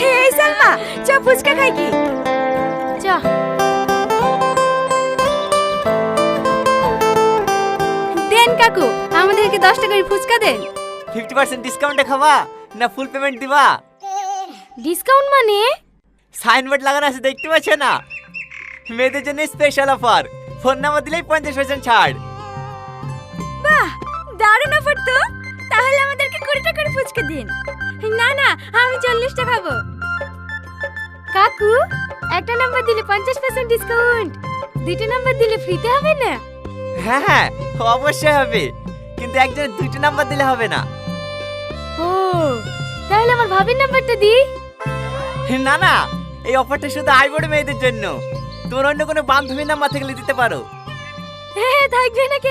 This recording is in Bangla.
এই সালমা, চ ফুচকা খাই কি? চ। দেন কাকু, আমাদেরকে 10 টাকার ফুচকা দেন। 50% ডিসকাউন্টে খাবা না ফুল পেমেন্ট দিবা? ডিসকাউন্ট মানে? সাইনবোর্ড লাগানো আছে দেখতে পাচ্ছ না? মেয়েদের জন্য স্পেশাল অফার, ফোন নাম্বার দিলেই 50% ছাড়। বাহ, দারুণ অফার তো। তাহলে আমাদেরকে 20 টাকার ফুচকা দিন। না না, আমি 40টা খাবো। কাকু, একটা নাম্বার দিলে 50% ডিসকাউন্ট, দুইটা নাম্বার দিলে ফ্রিতে হবে না? হ্যাঁ হ্যাঁ, অবশ্যই হবে, কিন্তু একজনের 2টা নাম্বার দিলে হবে না। ও, তাহলে আমার ভাবির নাম্বারটা দিই। না না, এই অফারটা শুধু আইবড় মেয়েদের জন্য। তোর অন্য কোনো বান্ধবীর নাম্বার থেকে দিতে পারো। হ্যাঁ, থাকবে না কেন?